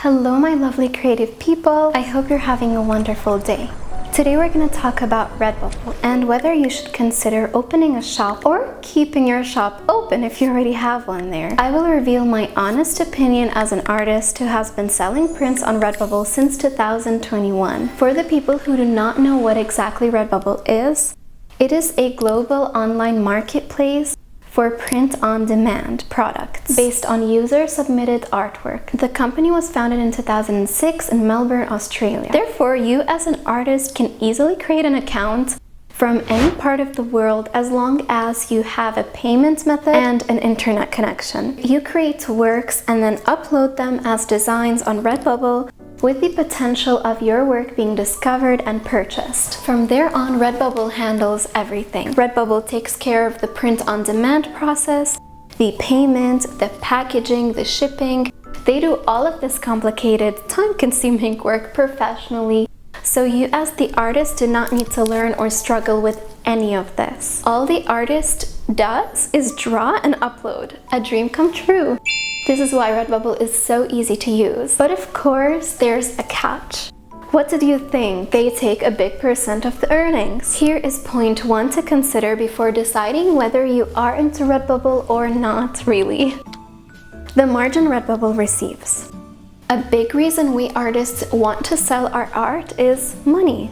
Hello my lovely creative people, I hope you're having a wonderful day. Today we're going to talk about Redbubble and whether you should consider opening a shop or keeping your shop open if you already have one there. I will reveal my honest opinion as an artist who has been selling prints on Redbubble since 2021. For the people who do not know what exactly Redbubble is, it is a global online marketplace for print-on-demand products based on user-submitted artwork. The company was founded in 2006 in Melbourne, Australia. Therefore, you as an artist can easily create an account from any part of the world as long as you have a payment method and an internet connection. You create works and then upload them as designs on Redbubble with the potential of your work being discovered and purchased. From there on, Redbubble handles everything. Redbubble takes care of the print-on-demand process, the payment, the packaging, the shipping. They do all of this complicated, time-consuming work professionally, so you as the artist do not need to learn or struggle with any of this. All the artist does is draw and upload. A dream come true. This is why Redbubble is so easy to use. But of course, there's a catch. What did you think? They take a big % of the earnings. Here is point 1 to consider before deciding whether you are into Redbubble or not really. The margin Redbubble receives. A big reason we artists want to sell our art is money.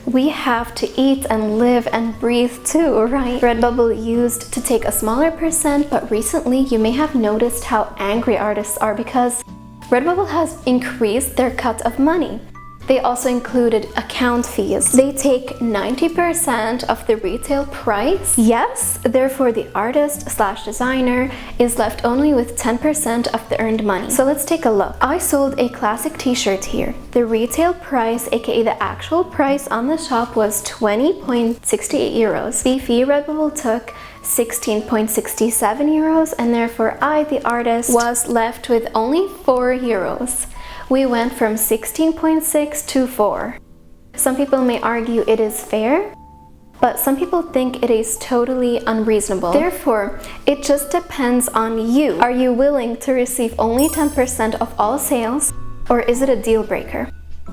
We have to eat and live and breathe too, right? Redbubble used to take a smaller %, but recently you may have noticed how angry artists are because Redbubble has increased their cut of money. They also included account fees. They take 90% of the retail price. Yes, therefore the artist/designer is left only with 10% of the earned money. So let's take a look. I sold a classic t-shirt here. The retail price, aka the actual price on the shop, was 20.68 euros. The fee Redbubble took 16.67 euros, and therefore I, the artist, was left with only 4 euros. We went from 16.6 to 4. Some people may argue it is fair, but some people think it is totally unreasonable. Therefore, it just depends on you. Are you willing to receive only 10% of all sales, or is it a deal breaker?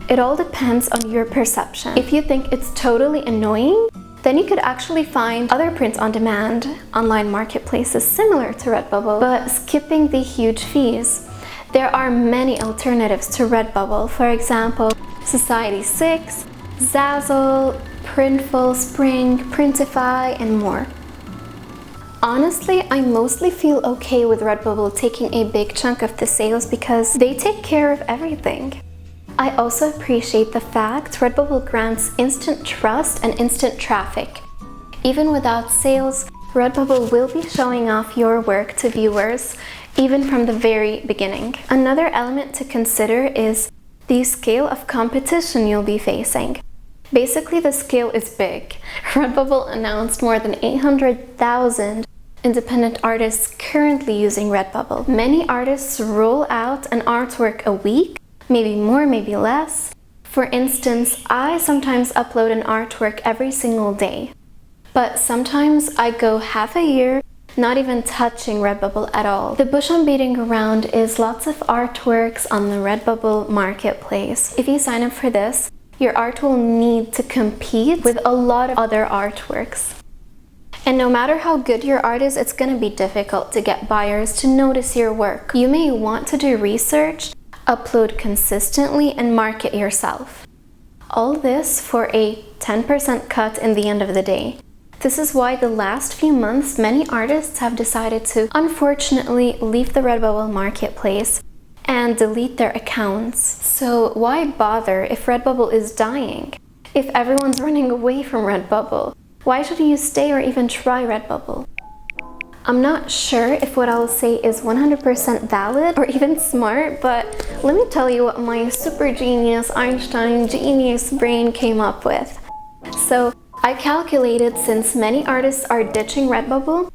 It all depends on your perception. If you think it's totally annoying, then you could actually find other print-on-demand online marketplaces similar to Redbubble, but skipping the huge fees. There are many alternatives to Redbubble, for example, Society6, Zazzle, Printful, Spring, Printify, and more. Honestly, I mostly feel okay with Redbubble taking a big chunk of the sales because they take care of everything. I also appreciate the fact Redbubble grants instant trust and instant traffic. Even without sales, Redbubble will be showing off your work to viewers, even from the very beginning. Another element to consider is the scale of competition you'll be facing. Basically, the scale is big. Redbubble announced more than 800,000 independent artists currently using Redbubble. Many artists roll out an artwork a week, maybe more, maybe less. For instance, I sometimes upload an artwork every single day, but sometimes I go half a year not even touching Redbubble at all. The bush I'm beating around is lots of artworks on the Redbubble marketplace. If you sign up for this, your art will need to compete with a lot of other artworks. And no matter how good your art is, it's going to be difficult to get buyers to notice your work. You may want to do research, upload consistently, and market yourself. All this for a 10% cut in the end of the day. This is why the last few months many artists have decided to, unfortunately, leave the Redbubble marketplace and delete their accounts. So why bother if Redbubble is dying? If everyone's running away from Redbubble, why should you stay or even try Redbubble? I'm not sure if what I'll say is 100% valid or even smart, but let me tell you what my super genius Einstein genius brain came up with. So I calculated since many artists are ditching Redbubble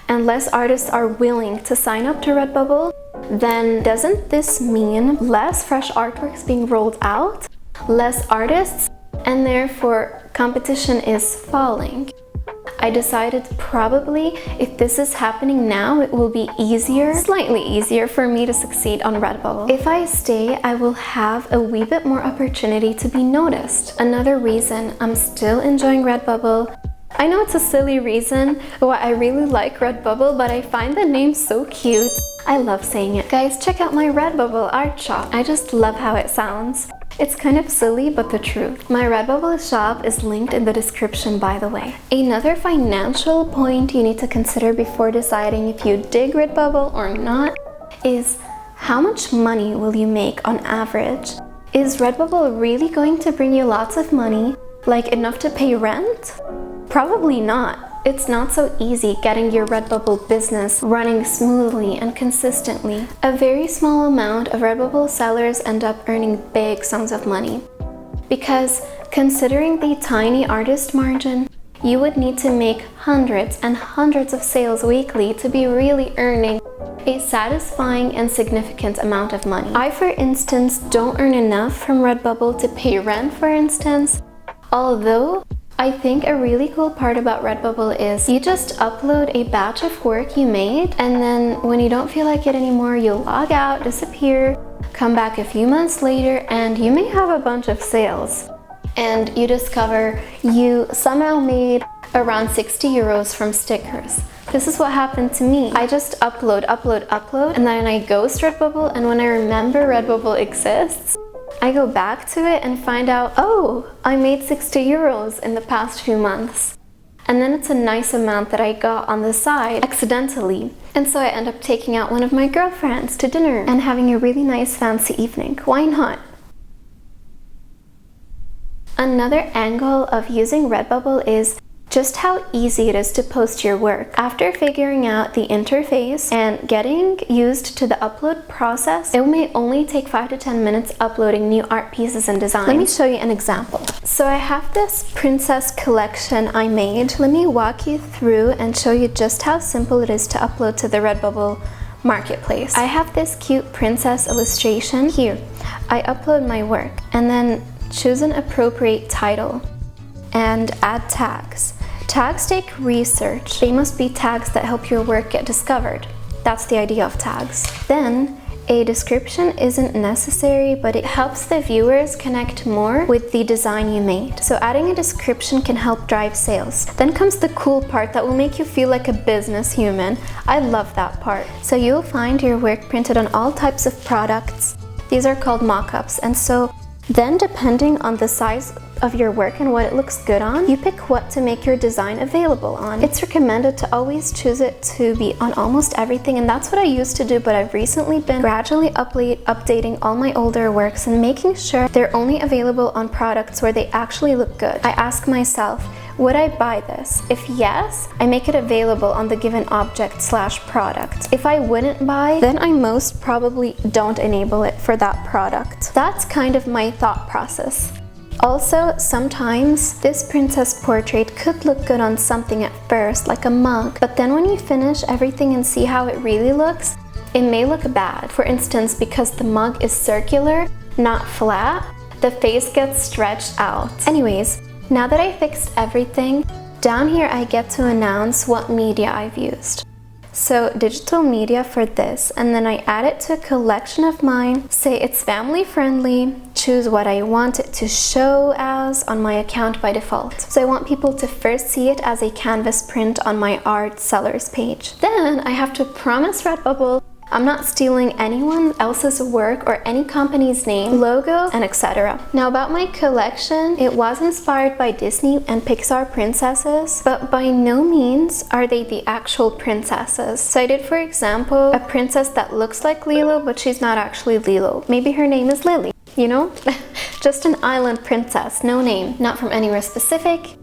and less artists are willing to sign up to Redbubble, then doesn't this mean less fresh artworks being rolled out, less artists, and therefore competition is falling? I decided probably if this is happening now, it will be easier, slightly easier for me to succeed on Redbubble. If I stay, I will have a wee bit more opportunity to be noticed. Another reason I'm still enjoying Redbubble, I know it's a silly reason why I really like Redbubble, but I find the name so cute. I love saying it. Guys, check out my Redbubble art shop. I just love how it sounds. It's kind of silly, but the truth. My Redbubble shop is linked in the description, by the way. Another financial point you need to consider before deciding if you dig Redbubble or not is how much money will you make on average? Is Redbubble really going to bring you lots of money, like enough to pay rent? Probably not. It's not so easy getting your Redbubble business running smoothly and consistently. A very small amount of Redbubble sellers end up earning big sums of money. Because considering the tiny artist margin, you would need to make hundreds and hundreds of sales weekly to be really earning a satisfying and significant amount of money. I, for instance, don't earn enough from Redbubble to pay rent, for instance, although I think a really cool part about Redbubble is you just upload a batch of work you made, and then when you don't feel like it anymore, you'll log out, disappear, come back a few months later, and you may have a bunch of sales. And you discover you somehow made around 60 euros from stickers. This is what happened to me. I just upload, and then I ghost Redbubble, and when I remember Redbubble exists, I go back to it and find out, oh, I made 60 euros in the past few months. And then it's a nice amount that I got on the side accidentally. And so I end up taking out one of my girlfriends to dinner and having a really nice fancy evening. Why not? Another angle of using Redbubble is just how easy it is to post your work. After figuring out the interface and getting used to the upload process, it may only take 5 to 10 minutes uploading new art pieces and designs. Let me show you an example. So I have this princess collection I made. Let me walk you through and show you just how simple it is to upload to the Redbubble marketplace. I have this cute princess illustration here. I upload my work and then choose an appropriate title and add tags. Tags take research. They must be tags that help your work get discovered. That's the idea of tags. Then, a description isn't necessary, but it helps the viewers connect more with the design you made. So adding a description can help drive sales. Then comes the cool part that will make you feel like a business human. I love that part. So you'll find your work printed on all types of products. These are called mock-ups, and so then depending on the size of your work and what it looks good on, you pick what to make your design available on. It's recommended to always choose it to be on almost everything, and that's what I used to do, but I've recently been gradually updating all my older works and making sure they're only available on products where they actually look good. I ask myself, would I buy this? If yes, I make it available on the given object/product. If I wouldn't buy, then I most probably don't enable it for that product. That's kind of my thought process. Also, sometimes this princess portrait could look good on something at first, like a mug, but then when you finish everything and see how it really looks, it may look bad. For instance, because the mug is circular, not flat, the face gets stretched out. Anyways, now that I fixed everything, down here I get to announce what media I've used. So digital media for this, and then I add it to a collection of mine, say it's family friendly, choose what I want it to show as on my account by default. So I want people to first see it as a canvas print on my art sellers page. Then I have to promise Redbubble I'm not stealing anyone else's work or any company's name, logo, and etc. Now about my collection, it was inspired by Disney and Pixar princesses, but by no means are they the actual princesses. So I did, for example, a princess that looks like Lilo, but she's not actually Lilo. Maybe her name is Lily, you know? Just an island princess, no name, not from anywhere specific.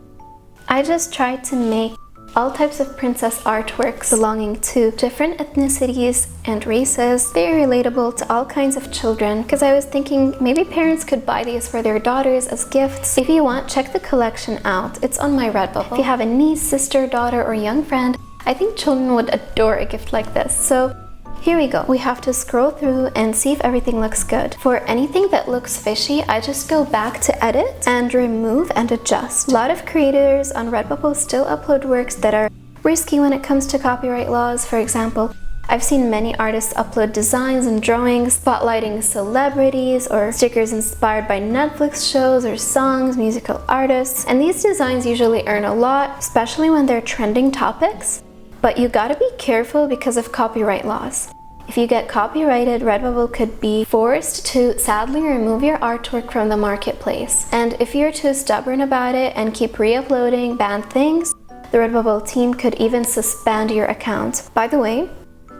I just tried to make all types of princess artworks belonging to different ethnicities and races, very relatable to all kinds of children, because I was thinking maybe parents could buy these for their daughters as gifts. If you want, check the collection out. It's on my Redbubble. If you have a niece, sister, daughter, or young friend, I think children would adore a gift like this. So Here we go. We have to scroll through and see if everything looks good. For anything that looks fishy, I just go back to edit and remove and adjust. A lot of creators on Redbubble still upload works that are risky when it comes to copyright laws. For example, I've seen many artists upload designs and drawings spotlighting celebrities or stickers inspired by Netflix shows or songs, musical artists, and these designs usually earn a lot, especially when they're trending topics. But you gotta be careful because of copyright laws. If you get copyrighted, Redbubble could be forced to sadly remove your artwork from the marketplace. And if you're too stubborn about it and keep re-uploading banned things, the Redbubble team could even suspend your account. By the way,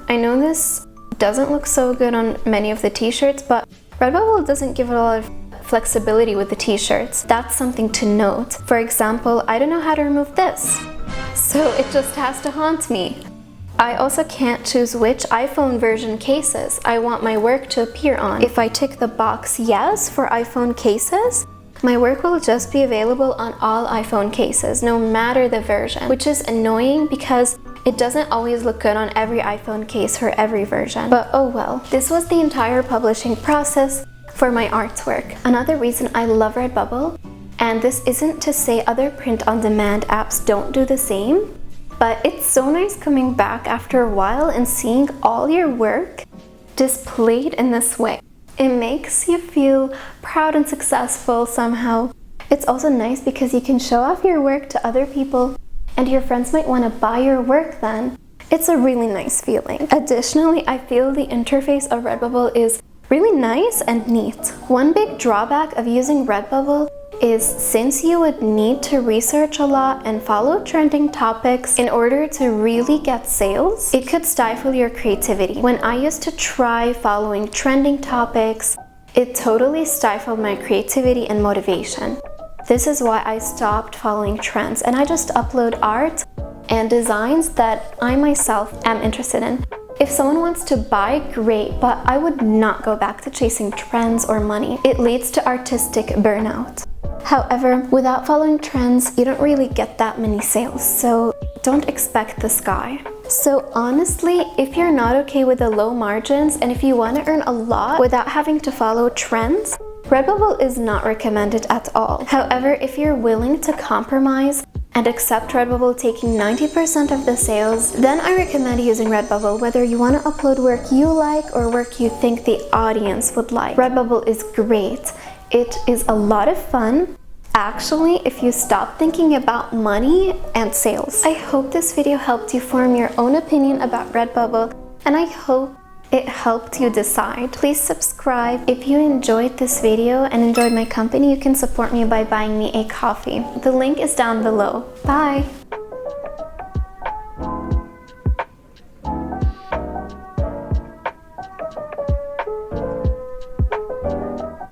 I know this doesn't look so good on many of the t-shirts, but Redbubble doesn't give a lot of flexibility with the t-shirts. That's something to note. For example, I don't know how to remove this, so it just has to haunt me. I also can't choose which iPhone version cases I want my work to appear on. If I tick the box yes for iPhone cases, my work will just be available on all iPhone cases, no matter the version, which is annoying because it doesn't always look good on every iPhone case for every version. But oh well. This was the entire publishing process for my artwork. Another reason I love Redbubble, and this isn't to say other print-on-demand apps don't do the same, but it's so nice coming back after a while and seeing all your work displayed in this way. It makes you feel proud and successful somehow. It's also nice because you can show off your work to other people and your friends might want to buy your work then. It's a really nice feeling. Additionally, I feel the interface of Redbubble is really nice and neat. One big drawback of using Redbubble is since you would need to research a lot and follow trending topics in order to really get sales, it could stifle your creativity. When I used to try following trending topics, it totally stifled my creativity and motivation. This is why I stopped following trends and I just upload art and designs that I myself am interested in. If someone wants to buy, great, but I would not go back to chasing trends or money. It leads to artistic burnout. However, without following trends, you don't really get that many sales, so don't expect the sky. So honestly, if you're not okay with the low margins and if you want to earn a lot without having to follow trends, Redbubble is not recommended at all. However, if you're willing to compromise and accept Redbubble taking 90% of the sales, then I recommend using Redbubble whether you want to upload work you like or work you think the audience would like. Redbubble is great. It is a lot of fun, actually, if you stop thinking about money and sales. I hope this video helped you form your own opinion about Redbubble, and I hope it helped you decide. Please subscribe. If you enjoyed this video and enjoyed my company, you can support me by buying me a coffee. The link is down below. Bye!